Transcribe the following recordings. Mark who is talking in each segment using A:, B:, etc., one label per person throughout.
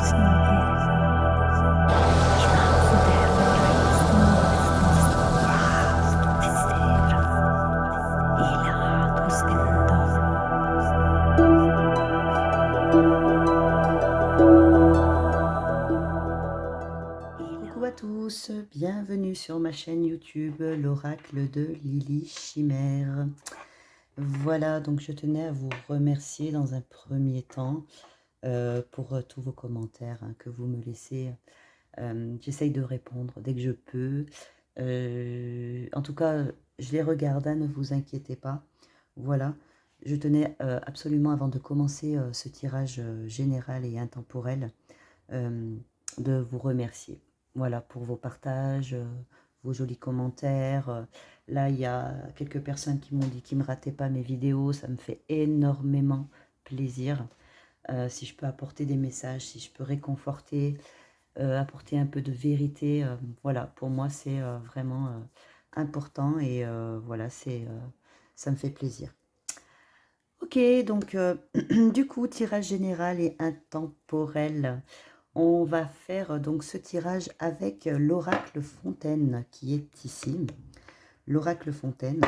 A: Coucou à tous, bienvenue sur ma chaîne YouTube, l'oracle de Lily Chimère. Voilà, donc je tenais à vous remercier dans un premier temps pour tous vos commentaires que vous me laissez. J'essaye de répondre dès que je peux. En tout cas, je les regarde, ne vous inquiétez pas. Voilà, je tenais absolument, avant de commencer ce tirage général et intemporel, de vous remercier. Voilà, pour vos partages, vos jolis commentaires. Là, il y a quelques personnes qui m'ont dit qu'ils ne me rataient pas mes vidéos. Ça me fait énormément plaisir. Si je peux apporter des messages, si je peux réconforter, apporter un peu de vérité, voilà, pour moi, c'est vraiment important. Et voilà, ça me fait plaisir. Ok, donc du coup, tirage général et intemporel. On va faire donc ce tirage avec l'oracle Fontaine qui est ici. L'oracle Fontaine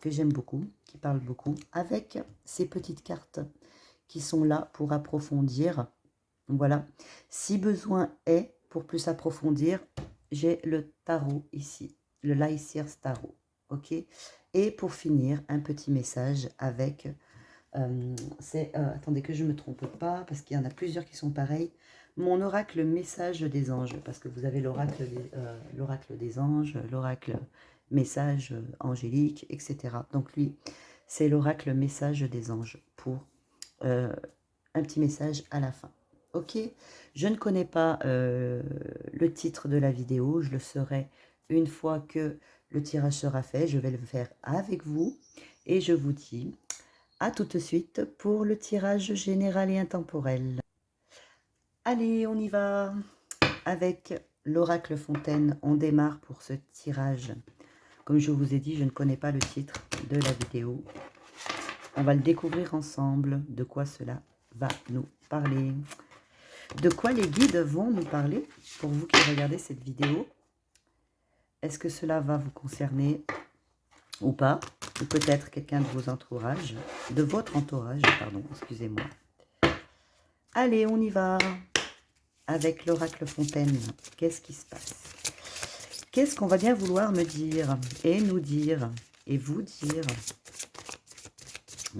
A: que j'aime beaucoup, qui parle beaucoup, avec ces petites cartes qui sont là pour approfondir. Voilà. Si besoin est, pour plus approfondir, j'ai le tarot ici, le Lycir's Tarot. Ok. Et pour finir, un petit message avec... attendez que je ne me trompe pas, parce qu'il y en a plusieurs qui sont pareils. Mon oracle message des anges, parce que vous avez l'oracle des anges, l'oracle message angélique, etc. Donc lui, c'est l'oracle message des anges pour un petit message à la fin. Ok, je ne connais pas le titre de la vidéo, je le saurai une fois que le tirage sera fait. Je vais le faire avec vous et je vous dis à tout de suite pour le tirage général et intemporel. Allez, on y va avec l'oracle Fontaine. On démarre pour ce tirage. Comme je vous ai dit, je ne connais pas le titre de la vidéo. On va le découvrir ensemble. De quoi cela va nous parler? De quoi les guides vont nous parler pour vous qui regardez cette vidéo? Est-ce que cela va vous concerner ou pas? Ou peut-être quelqu'un de vos entourages, de votre entourage, pardon, excusez-moi. Allez, on y va avec l'oracle Fontaine. Qu'est-ce qui se passe? Qu'est-ce qu'on va bien vouloir me dire et nous dire et vous dire?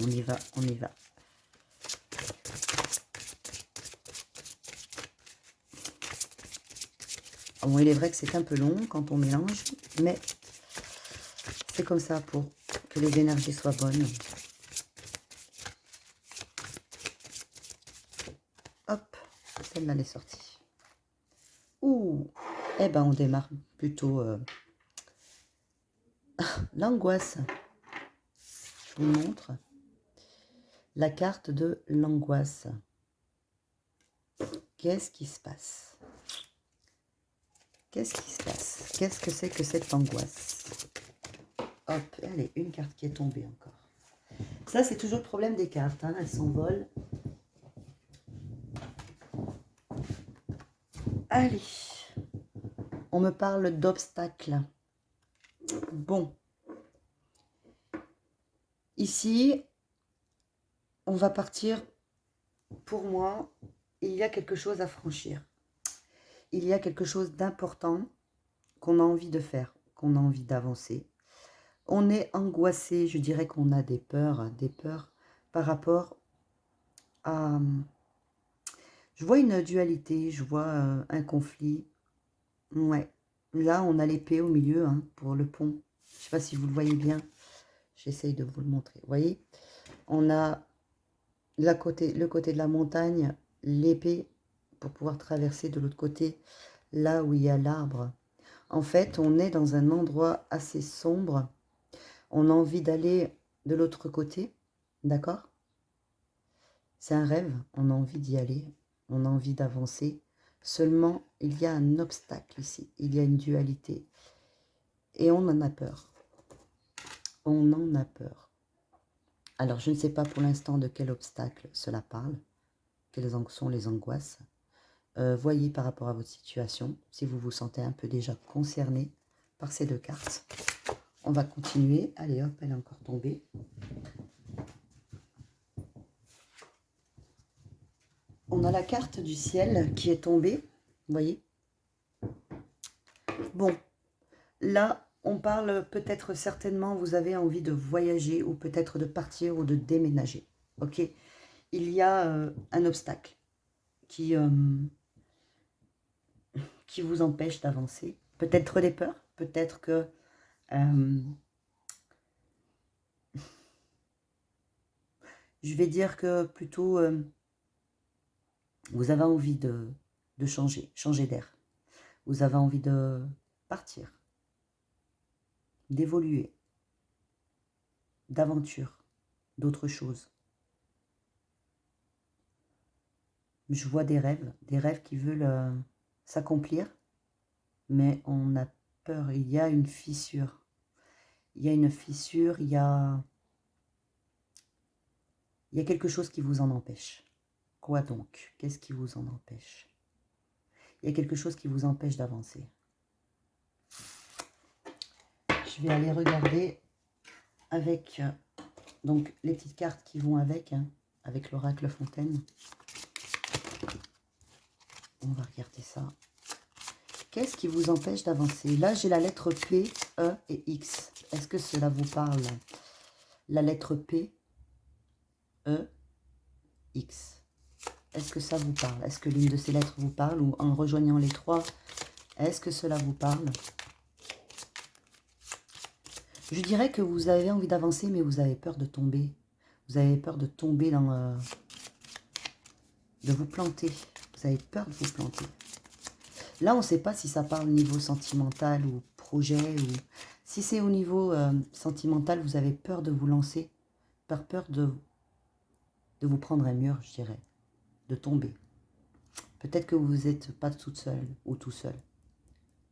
A: On y va, on y va. Bon, il est vrai que c'est un peu long quand on mélange, mais c'est comme ça pour que les énergies soient bonnes. Hop, celle-là elle est sortie. Ouh, eh ben on démarre plutôt l'angoisse. Je vous montre la carte de l'angoisse. Qu'est-ce qui se passe? Qu'est-ce qui se passe? Qu'est-ce que c'est que cette angoisse? Hop, allez, une carte qui est tombée encore. Ça, c'est toujours le problème des cartes, hein, elles s'envolent. Allez, on me parle d'obstacles. Bon, ici, on va partir, pour moi, il y a quelque chose à franchir. Il y a quelque chose d'important qu'on a envie de faire, qu'on a envie d'avancer. On est angoissé, je dirais qu'on a des peurs par rapport à... Je vois une dualité, je vois un conflit. Ouais, là on a l'épée au milieu hein, pour le pont. Je ne sais pas si vous le voyez bien. J'essaye de vous le montrer. Vous voyez, on a le côté de la montagne, l'épée pour pouvoir traverser de l'autre côté, là où il y a l'arbre. En fait, on est dans un endroit assez sombre. On a envie d'aller de l'autre côté, d'accord? C'est un rêve, on a envie d'y aller, on a envie d'avancer. Seulement, il y a un obstacle ici, il y a une dualité. Et on en a peur. On en a peur. Alors, je ne sais pas pour l'instant de quel obstacle cela parle, quelles sont les angoisses. voyez par rapport à votre situation, si vous vous sentez un peu déjà concerné par ces 2 cartes. On va continuer. Allez hop, elle est encore tombée. On a la carte du ciel qui est tombée, vous voyez. Bon, là, on parle peut-être certainement, vous avez envie de voyager ou peut-être de partir ou de déménager. Ok, il y a un obstacle qui vous empêche d'avancer. Peut-être des peurs, peut-être que je vais dire que plutôt vous avez envie de changer d'air. Vous avez envie de partir, d'évoluer, d'aventure, d'autres choses. Je vois des rêves qui veulent s'accomplir, mais on a peur, il y a une fissure. Il y a une fissure, il y a quelque chose qui vous en empêche. Quoi donc? Qu'est-ce qui vous en empêche? Il y a quelque chose qui vous empêche d'avancer. Je vais aller regarder avec donc les petites cartes qui vont avec, avec l'oracle Fontaine. On va regarder ça. Qu'est-ce qui vous empêche d'avancer? Là, j'ai la lettre P, E et X. Est-ce que cela vous parle? La lettre P, E, X. Est-ce que ça vous parle? Est-ce que l'une de ces lettres vous parle? Ou en rejoignant les 3, est-ce que cela vous parle? Je dirais que vous avez envie d'avancer, mais vous avez peur de tomber. Vous avez peur de tomber dans... de vous planter. Vous avez peur de vous planter. Là, on ne sait pas si ça parle au niveau sentimental ou projet. Ou si c'est au niveau sentimental, vous avez peur de vous lancer. Peur de vous prendre un mur, je dirais. De tomber. Peut-être que vous n'êtes pas toute seule ou tout seul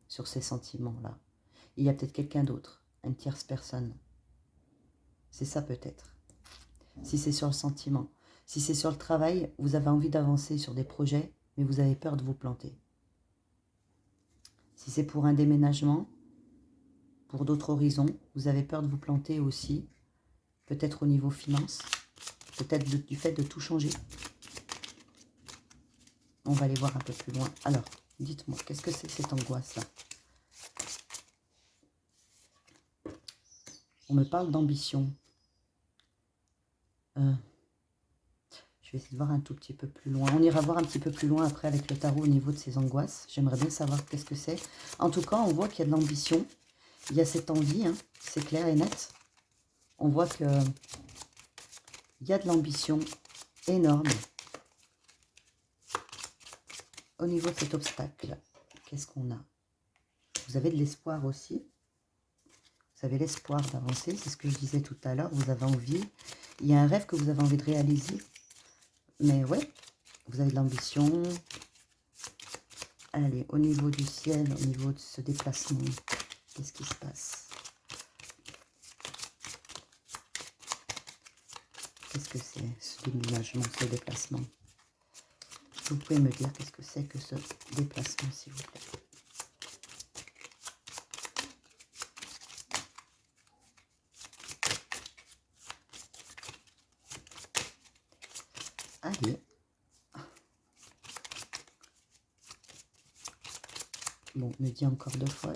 A: sur ces sentiments-là. Il y a peut-être quelqu'un d'autre, une tierce personne. C'est ça peut-être. Si c'est sur le sentiment. Si c'est sur le travail, vous avez envie d'avancer sur des projets, mais vous avez peur de vous planter. Si c'est pour un déménagement, pour d'autres horizons, vous avez peur de vous planter aussi. Peut-être au niveau finance, peut-être du fait de tout changer. On va aller voir un peu plus loin. Alors, dites-moi, qu'est-ce que c'est que cette angoisse-là? On me parle d'ambition. Je vais essayer de voir un tout petit peu plus loin. On ira voir un petit peu plus loin après avec le tarot au niveau de ces angoisses. J'aimerais bien savoir qu'est-ce que c'est. En tout cas, on voit qu'il y a de l'ambition. Il y a cette envie, c'est clair et net. On voit que il y a de l'ambition énorme. Au niveau de cet obstacle, qu'est-ce qu'on a? Vous avez de l'espoir aussi. Vous avez l'espoir d'avancer. C'est ce que je disais tout à l'heure. Vous avez envie. Il y a un rêve que vous avez envie de réaliser. Mais ouais, vous avez de l'ambition. Allez, au niveau du ciel, au niveau de ce déplacement, qu'est-ce qui se passe? Qu'est-ce que c'est ce déménagement, ce déplacement? Vous pouvez me dire qu'est-ce que c'est que ce déplacement, s'il vous plaît? Allez. Bon, me dit encore 2 fois.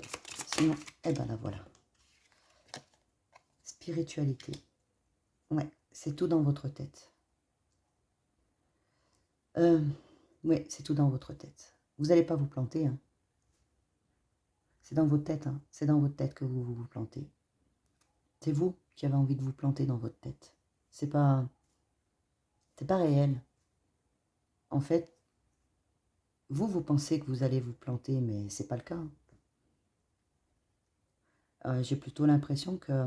A: Sinon, eh ben là, voilà. Spiritualité. Ouais, c'est tout dans votre tête. Oui, c'est tout dans votre tête. Vous n'allez pas vous planter. Hein. C'est dans votre tête. Hein. C'est dans votre tête que vous plantez. C'est vous qui avez envie de vous planter dans votre tête. C'est pas réel. En fait, vous pensez que vous allez vous planter, mais c'est pas le cas. J'ai plutôt l'impression que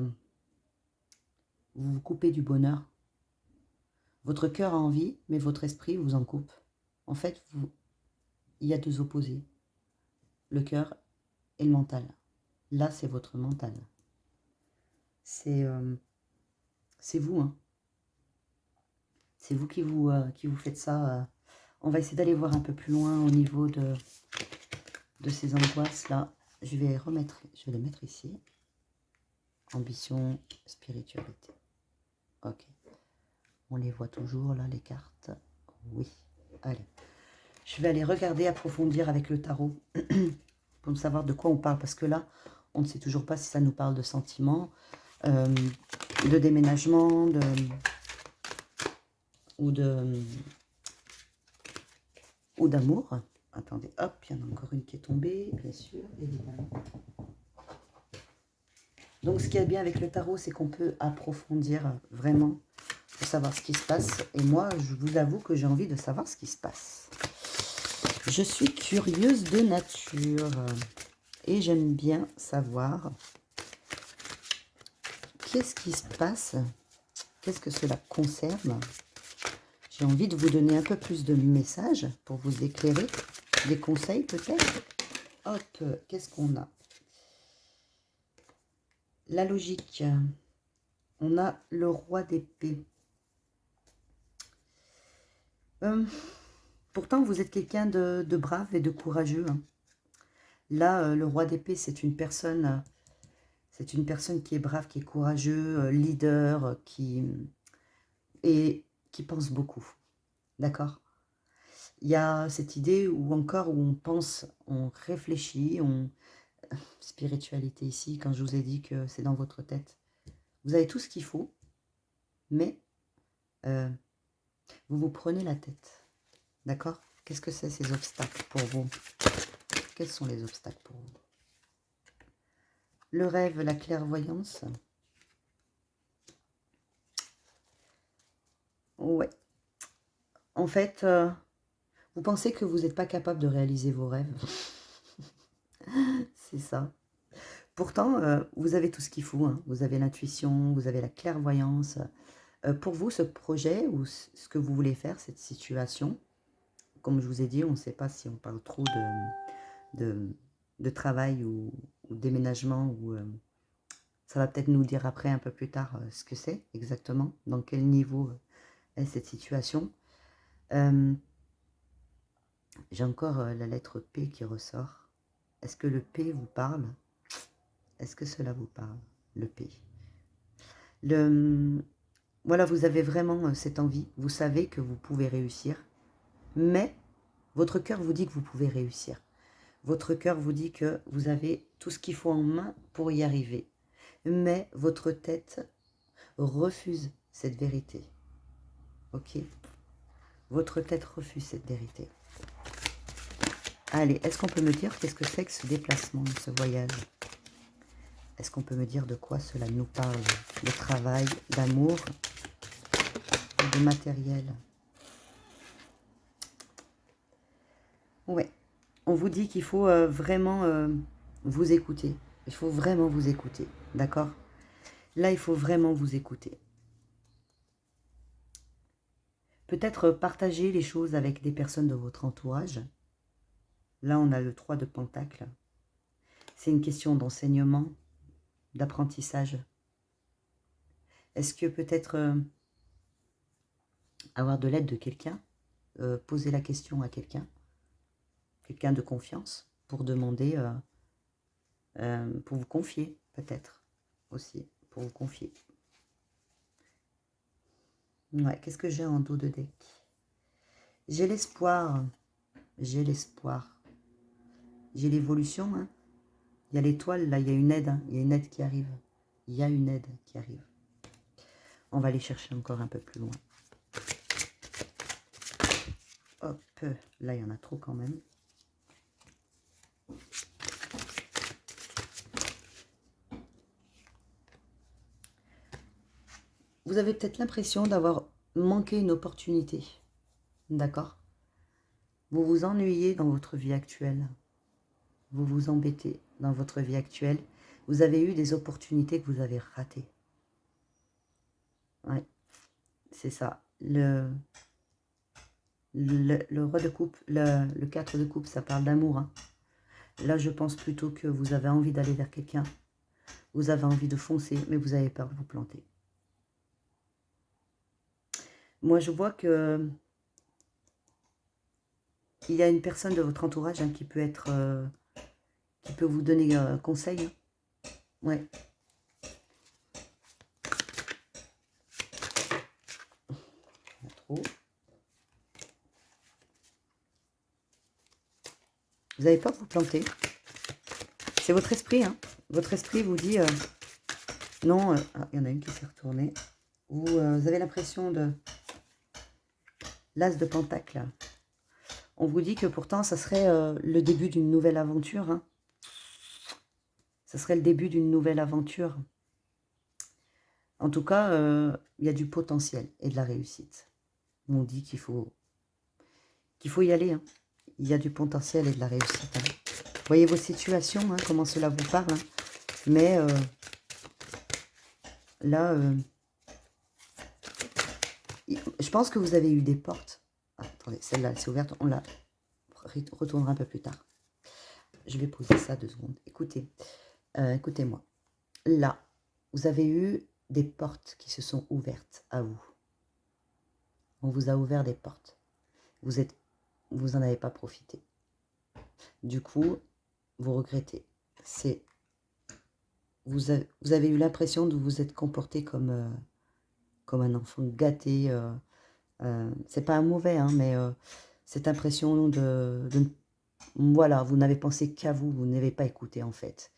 A: vous vous coupez du bonheur. Votre cœur a envie, mais votre esprit vous en coupe. En fait, il y a 2 opposés. Le cœur et le mental. Là, c'est votre mental. C'est vous, hein. C'est vous qui vous faites ça On va essayer d'aller voir un peu plus loin au niveau de ces angoisses là. Je vais les mettre ici. Ambition, spiritualité. Ok. On les voit toujours là, les cartes. Oui. Allez. Je vais aller regarder, approfondir avec le tarot pour savoir de quoi on parle. Parce que là, on ne sait toujours pas si ça nous parle de sentiments, de déménagement, ou d'amour. Attendez, hop, il y en a encore une qui est tombée, bien sûr, évidemment. Donc, ce qui est bien avec le tarot, c'est qu'on peut approfondir vraiment pour savoir ce qui se passe. Et moi, je vous avoue que j'ai envie de savoir ce qui se passe. Je suis curieuse de nature et j'aime bien savoir qu'est-ce qui se passe, qu'est-ce que cela concerne. J'ai envie de vous donner un peu plus de messages pour vous éclairer, des conseils peut-être. Hop, qu'est-ce qu'on a? La logique. On a le roi d'épée. Pourtant, vous êtes quelqu'un de brave et de courageux. Hein. Là, le roi d'épée, c'est une personne qui est brave, qui est courageux, leader, qui pense beaucoup. D'accord? Il y a cette idée où on pense, on réfléchit, spiritualité ici, quand je vous ai dit que c'est dans votre tête. Vous avez tout ce qu'il faut, mais vous vous prenez la tête. D'accord? Qu'est-ce que c'est ces obstacles pour vous? Quels sont les obstacles pour vous? Le rêve, la clairvoyance. Ouais. En fait, vous pensez que vous n'êtes pas capable de réaliser vos rêves. C'est ça. Pourtant, vous avez tout ce qu'il faut. Hein. Vous avez l'intuition, vous avez la clairvoyance. Pour vous, ce projet ou ce que vous voulez faire, cette situation, comme je vous ai dit, on ne sait pas si on parle trop de travail ou déménagement. Ou, ça va peut-être nous dire après, un peu plus tard, ce que c'est exactement, dans quel niveau est cette situation. J'ai encore la lettre P qui ressort. Est-ce que le P vous parle? Est-ce que cela vous parle, le P? Voilà, vous avez vraiment cette envie. Vous savez que vous pouvez réussir. Mais votre cœur vous dit que vous pouvez réussir. Votre cœur vous dit que vous avez tout ce qu'il faut en main pour y arriver. Mais votre tête refuse cette vérité. Ok? Votre tête refuse cette vérité. Allez, est-ce qu'on peut me dire qu'est-ce que c'est que ce déplacement, ce voyage? Est-ce qu'on peut me dire de quoi cela nous parle? De travail, d'amour, de matériel? Ouais. On vous dit qu'il faut vraiment vous écouter. Il faut vraiment vous écouter. D'accord? Là, il faut vraiment vous écouter. Peut-être partager les choses avec des personnes de votre entourage. Là, on a le 3 de Pentacle. C'est une question d'enseignement, d'apprentissage. Est-ce que peut-être avoir de l'aide de quelqu'un, poser la question à quelqu'un de confiance, pour demander, pour vous confier, peut-être, aussi, pour vous confier. Ouais, qu'est-ce que j'ai en dos de deck? J'ai l'espoir, j'ai l'évolution, hein. Il y a l'étoile, là, il y a une aide, hein. Il y a une aide qui arrive. Il y a une aide qui arrive. On va aller chercher encore un peu plus loin. Hop, là, il y en a trop quand même. Vous avez peut-être l'impression d'avoir manqué une opportunité. D'accord? Vous vous ennuyez dans votre vie actuelle. Vous vous embêtez dans votre vie actuelle. Vous avez eu des opportunités que vous avez ratées. Ouais, c'est ça. Le roi de coupe, le 4 de coupe, ça parle d'amour. Hein. Là, je pense plutôt que vous avez envie d'aller vers quelqu'un. Vous avez envie de foncer, mais vous avez peur de vous planter. Moi, je vois que Il y a une personne de votre entourage hein, qui peut être, qui peut vous donner conseil. Hein. Ouais. Pas trop. Vous n'avez pas vous planter. C'est votre esprit. Hein. Votre esprit vous dit non. Ah, il y en a une qui s'est retournée. Vous avez l'impression de l'as de pentacle. On vous dit que pourtant, ça serait le début d'une nouvelle aventure. Hein. Ça serait le début d'une nouvelle aventure. En tout cas, il y a du potentiel et de la réussite. On dit qu'il faut y aller. Hein. Il y a du potentiel et de la réussite. Hein. Voyez vos situations, hein, comment cela vous parle. Hein. Mais là, je pense que vous avez eu des portes. Ah, attendez, celle-là, elle s'est ouverte. On la retournera un peu plus tard. Je vais poser ça 2 secondes. Écoutez, écoutez-moi. Là, vous avez eu des portes qui se sont ouvertes à vous. On vous a ouvert des portes. Vous n'en avez pas profité. Du coup, vous regrettez. Vous avez eu l'impression de vous être comporté comme un enfant gâté. C'est pas un mauvais, hein, mais cette impression voilà, vous n'avez pensé qu'à vous, vous n'avez pas écouté en fait.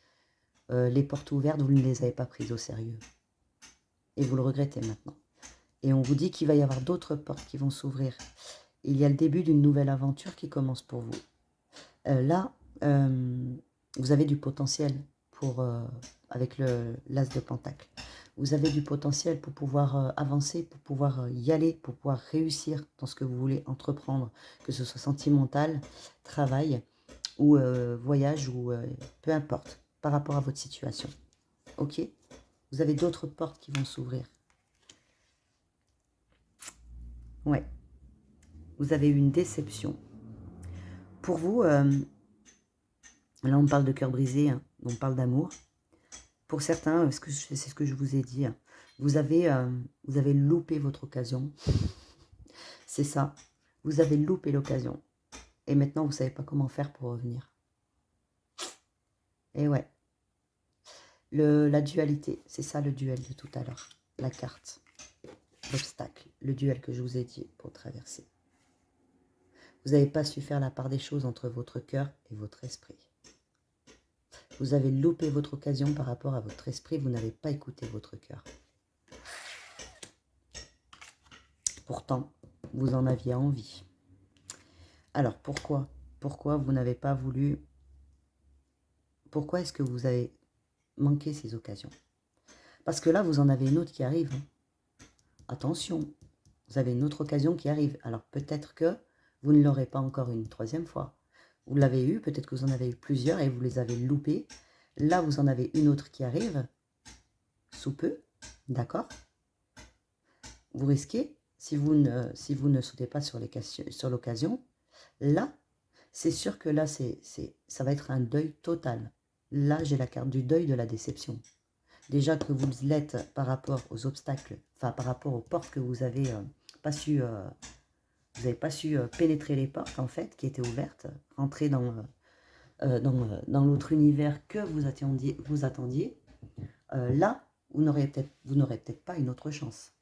A: Les portes ouvertes, vous ne les avez pas prises au sérieux. Et vous le regrettez maintenant. Et on vous dit qu'il va y avoir d'autres portes qui vont s'ouvrir. Il y a le début d'une nouvelle aventure qui commence pour vous. Là, vous avez du potentiel avec l'as de pentacle. Vous avez du potentiel pour pouvoir avancer, pour pouvoir y aller, pour pouvoir réussir dans ce que vous voulez entreprendre, que ce soit sentimental, travail ou voyage ou peu importe, par rapport à votre situation. Ok? Vous avez d'autres portes qui vont s'ouvrir. Ouais. Vous avez eu une déception. Pour vous, là on parle de cœur brisé, hein, on parle d'amour. Pour certains, c'est ce que je vous ai dit, hein, vous avez loupé votre occasion. C'est ça. Vous avez loupé l'occasion. Et maintenant, vous ne savez pas comment faire pour revenir. Et ouais. La dualité, c'est ça le duel de tout à l'heure. La carte, l'obstacle, le duel que je vous ai dit pour traverser. Vous n'avez pas su faire la part des choses entre votre cœur et votre esprit. Vous avez loupé votre occasion par rapport à votre esprit, vous n'avez pas écouté votre cœur. Pourtant, vous en aviez envie. Alors, pourquoi vous n'avez pas voulu... Pourquoi est-ce que vous avez manqué ces occasions? Parce que là, vous en avez une autre qui arrive. Attention, vous avez une autre occasion qui arrive. Alors, peut-être que vous ne l'aurez pas encore une 3e fois. Vous l'avez eu, peut-être que vous en avez eu plusieurs et vous les avez loupés. Là, vous en avez une autre qui arrive, sous peu, d'accord? Vous risquez, si vous ne sautez pas sur l'occasion, là, c'est sûr que là, ça va être un deuil total. Là, j'ai la carte du deuil de la déception. Déjà que vous l'êtes par rapport aux obstacles, enfin par rapport aux portes que vous n'avez pas su... vous n'avez pas su pénétrer les portes, en fait, qui étaient ouvertes, rentrer dans l'autre univers que vous attendiez. Là, vous n'aurez peut-être pas une autre chance.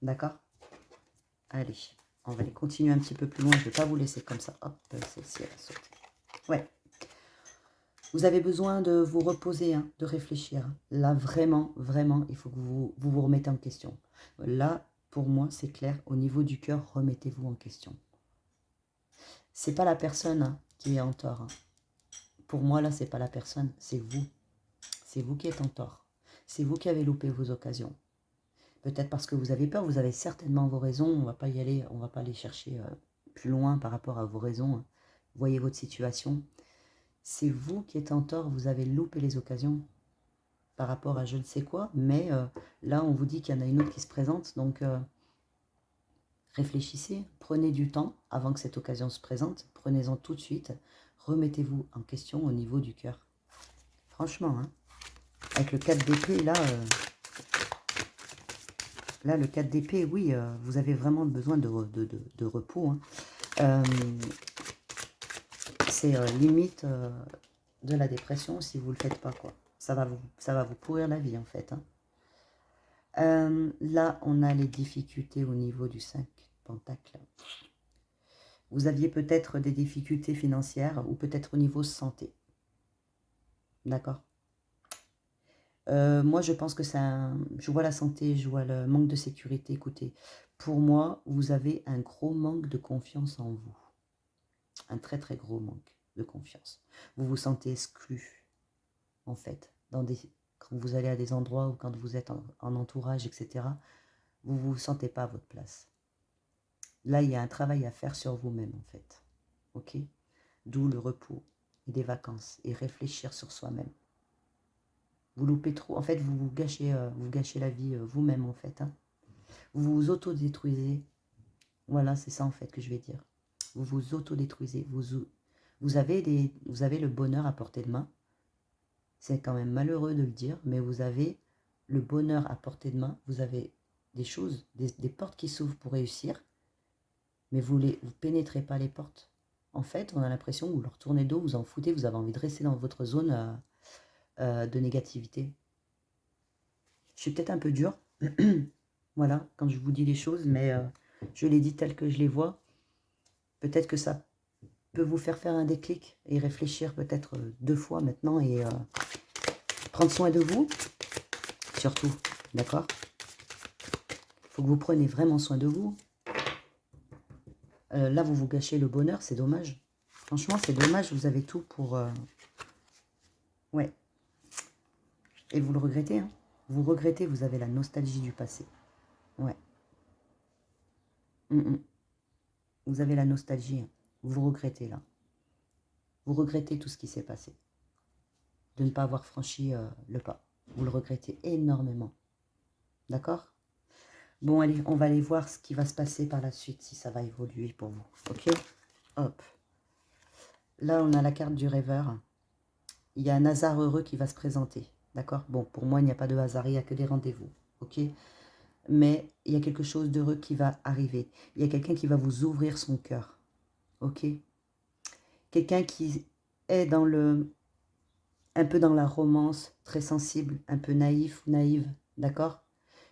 A: D'accord? Allez, on va aller continuer un petit peu plus loin. Je ne vais pas vous laisser comme ça. Hop, celle-ci, elle a sauté. Ouais. Vous avez besoin de vous reposer, hein, de réfléchir. Là, vraiment, vraiment, il faut que vous remettez en question. Là, pour moi, c'est clair. Au niveau du cœur, remettez-vous en question. C'est pas la personne hein, qui est en tort. Hein. Pour moi, là, c'est pas la personne, c'est vous. C'est vous qui êtes en tort. C'est vous qui avez loupé vos occasions. Peut-être parce que vous avez peur, vous avez certainement vos raisons. On va pas y aller, on va pas aller chercher plus loin par rapport à vos raisons. Hein. Voyez votre situation. C'est vous qui êtes en tort, vous avez loupé les occasions par rapport à je ne sais quoi. Mais là, on vous dit qu'il y en a une autre qui se présente. Donc, réfléchissez, prenez du temps avant que cette occasion se présente. Prenez-en tout de suite. Remettez-vous en question au niveau du cœur. Franchement, hein, avec le 4 d'épée, là, le 4 d'épée, oui, vous avez vraiment besoin de repos. Hein. Euh, c'est limite de la dépression si vous ne le faites pas, quoi. Ça va vous pourrir la vie, en fait. Hein. Là, on a les difficultés au niveau du 5 pentacles. Vous aviez peut-être des difficultés financières ou peut-être au niveau santé. D'accord. Moi, je pense que je vois la santé, je vois le manque de sécurité. Écoutez, pour moi, vous avez un gros manque de confiance en vous. Un très, très gros manque de confiance. Vous vous sentez exclu, en fait, quand vous allez à des endroits ou quand vous êtes en entourage, etc. Vous ne vous sentez pas à votre place. Là, il y a un travail à faire sur vous-même, en fait. Ok? D'où le repos et des vacances et réfléchir sur soi-même. Vous loupez trop. En fait, vous gâchez la vie vous-même, en fait. Hein. Vous vous autodétruisez. Voilà, c'est ça, en fait, que je vais dire. Vous vous autodétruisez. Vous avez le bonheur à portée de main. C'est quand même malheureux de le dire, mais vous avez le bonheur à portée de main. Vous avez des choses, des portes qui s'ouvrent pour réussir, mais vous pénétrez pas les portes. En fait, on a l'impression que vous leur tournez dos, vous en foutez, vous avez envie de rester dans votre zone de négativité. Je suis peut-être un peu dur, voilà, quand je vous dis les choses, mais je les dis telles que je les vois. Peut-être que ça peut vous faire un déclic et réfléchir peut-être 2 fois maintenant et prendre soin de vous, surtout, d'accord? Il faut que vous preniez vraiment soin de vous. Là, vous gâchez le bonheur, c'est dommage. Franchement, c'est dommage, vous avez tout pour... Ouais. Et vous le regrettez, hein? Vous regrettez, vous avez la nostalgie du passé. Ouais. Vous avez la nostalgie, hein. Vous regrettez, là. Vous regrettez tout ce qui s'est passé. De ne pas avoir franchi le pas. Vous le regrettez énormément. D'accord? Bon, allez, on va aller voir ce qui va se passer par la suite, si ça va évoluer pour vous. Ok? Hop. Là, on a la carte du rêveur. Il y a un hasard heureux qui va se présenter. D'accord? Bon, pour moi, il n'y a pas de hasard, il n'y a que des rendez-vous. Ok? Mais il y a quelque chose d'heureux qui va arriver. Il y a quelqu'un qui va vous ouvrir son cœur. Ok? Quelqu'un qui est un peu dans la romance, très sensible, un peu naïf ou naïve. D'accord?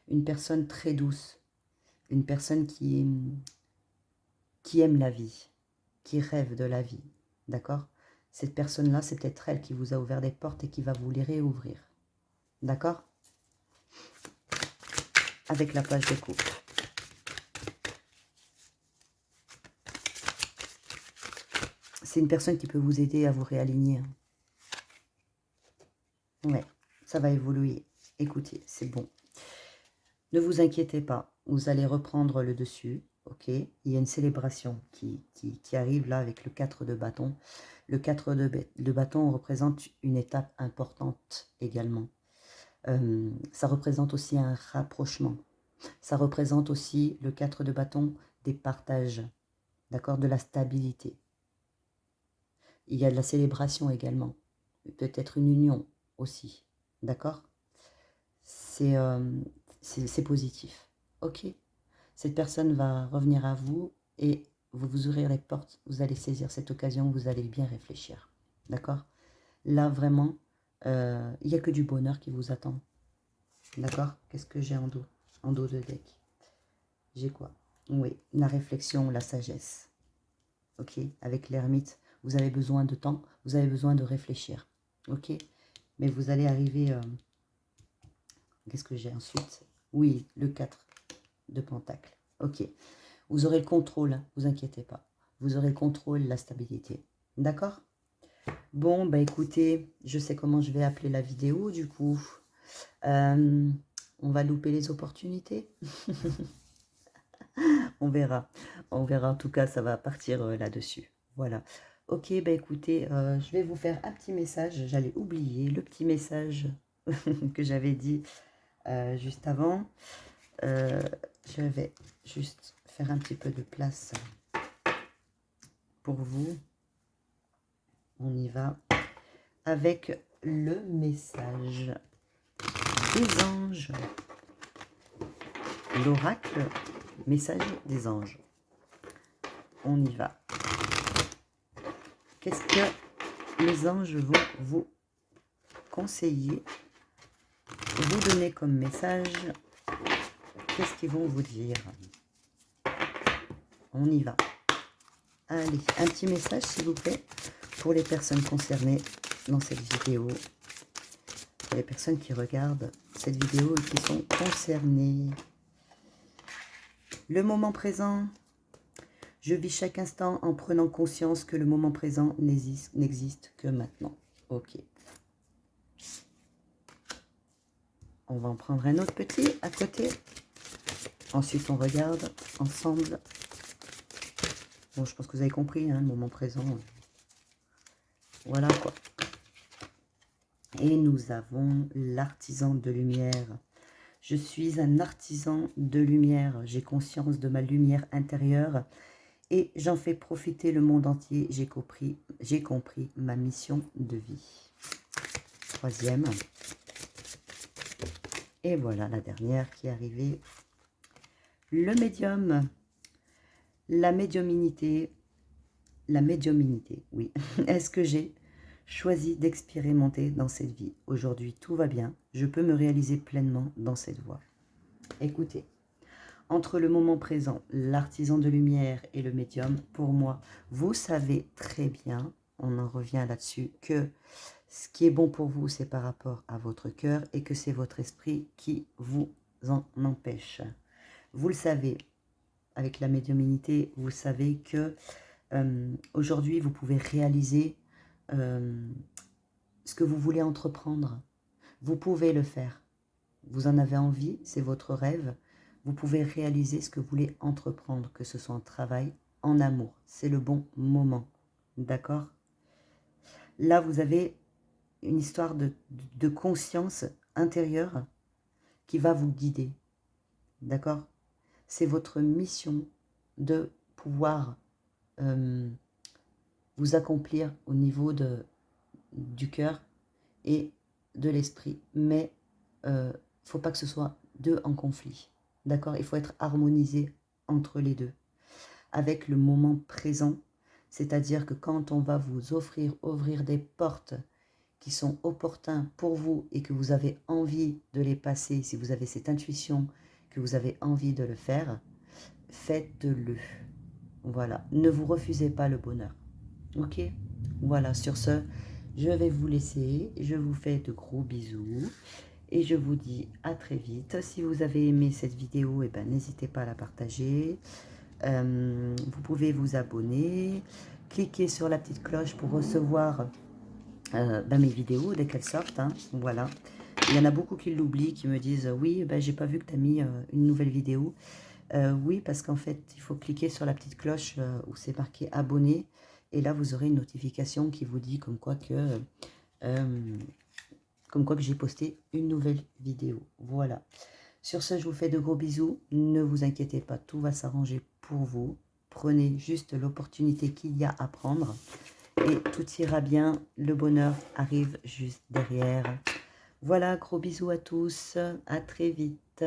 A: Une personne très douce. Une personne qui aime la vie, qui rêve de la vie. D'accord? Cette personne-là, c'est peut-être elle qui vous a ouvert des portes et qui va vous les réouvrir. D'accord? Avec la page de coupe. C'est une personne qui peut vous aider à vous réaligner. Ouais, ça va évoluer. Écoutez, c'est bon. Ne vous inquiétez pas, vous allez reprendre le dessus. Ok, il y a une célébration qui arrive là avec le 4 de bâton. Le 4 de bâton représente une étape importante également. Ça représente aussi un rapprochement. Ça représente aussi le 4 de bâton des partages, d'accord, de la stabilité. Il y a de la célébration également, peut-être une union aussi, d'accord? C'est positif, ok? Cette personne va revenir à vous et vous ouvrir les portes, vous allez saisir cette occasion, vous allez bien réfléchir, d'accord? Là, vraiment, il n'y a que du bonheur qui vous attend, d'accord? Qu'est-ce que j'ai en dos de deck? J'ai quoi? Oui, la réflexion, la sagesse, ok? Avec l'ermite, vous avez besoin de temps, vous avez besoin de réfléchir, ok? Mais vous allez arriver... Qu'est-ce que j'ai ensuite? Oui, le 4 de pentacle. Ok. Vous aurez le contrôle, hein, vous inquiétez pas. Vous aurez le contrôle, la stabilité. D'accord? Bon, bah écoutez, je sais comment je vais appeler la vidéo, du coup. On va louper les opportunités. On verra. On verra. En tout cas, ça va partir là-dessus. Voilà. Ok, bah écoutez, je vais vous faire un petit message. J'allais oublier le petit message que j'avais dit juste avant. Je vais juste faire un petit peu de place pour vous. On y va avec le message des anges. L'oracle, message des anges. on y va. Qu'est-ce que les anges vont vous conseiller, vous donner comme message? Qu'est-ce qu'ils vont vous dire? On y va. Allez, un petit message s'il vous plaît pour les personnes concernées dans cette vidéo. Pour les personnes qui regardent cette vidéo et qui sont concernées. Le moment présent. Je vis chaque instant en prenant conscience que le moment présent n'existe que maintenant. Ok. On va en prendre un autre petit à côté. Ensuite, on regarde ensemble. Bon, je pense que vous avez compris, hein, le moment présent. Voilà quoi. Et nous avons l'artisan de lumière. Je suis un artisan de lumière. J'ai conscience de ma lumière intérieure et j'en fais profiter le monde entier. J'ai compris ma mission de vie. Troisième. Et voilà la dernière qui est arrivée. Le médium. La médiumnité, oui. Est-ce que j'ai choisi d'expérimenter dans cette vie? Aujourd'hui, tout va bien. Je peux me réaliser pleinement dans cette voie. Écoutez, entre le moment présent, l'artisan de lumière et le médium, pour moi, vous savez très bien, on en revient là-dessus, que ce qui est bon pour vous, c'est par rapport à votre cœur et que c'est votre esprit qui vous en empêche. Vous le savez. Avec la médiumnité, vous savez que aujourd'hui, vous pouvez réaliser ce que vous voulez entreprendre. Vous pouvez le faire. Vous en avez envie, c'est votre rêve. Vous pouvez réaliser ce que vous voulez entreprendre, que ce soit en travail, en amour. C'est le bon moment. D'accord? Là, vous avez une histoire de conscience intérieure qui va vous guider. D'accord? C'est votre mission de pouvoir vous accomplir au niveau du cœur et de l'esprit. Mais il ne faut pas que ce soit deux en conflit. D'accord? Il faut être harmonisé entre les deux. Avec le moment présent, c'est-à-dire que quand on va vous ouvrir des portes qui sont opportuns pour vous et que vous avez envie de les passer, si vous avez cette intuition, que vous avez envie de le faire, faites-le. Voilà, ne vous refusez pas le bonheur. Ok? Voilà, sur ce, je vais vous laisser. Je vous fais de gros bisous. Et je vous dis à très vite. Si vous avez aimé cette vidéo, eh ben, n'hésitez pas à la partager. Vous pouvez vous abonner. Cliquez sur la petite cloche pour recevoir mes vidéos dès qu'elles sortent. Hein. Voilà. Il y en a beaucoup qui l'oublient, qui me disent « Oui, j'ai pas vu que tu as mis une nouvelle vidéo. » Oui, parce qu'en fait, il faut cliquer sur la petite cloche où c'est marqué « Abonner ». Et là, vous aurez une notification qui vous dit comme quoi que j'ai posté une nouvelle vidéo. Voilà. Sur ce, je vous fais de gros bisous. Ne vous inquiétez pas, tout va s'arranger pour vous. Prenez juste l'opportunité qu'il y a à prendre. Et tout ira bien. Le bonheur arrive juste derrière. Voilà, gros bisous à tous. À très vite.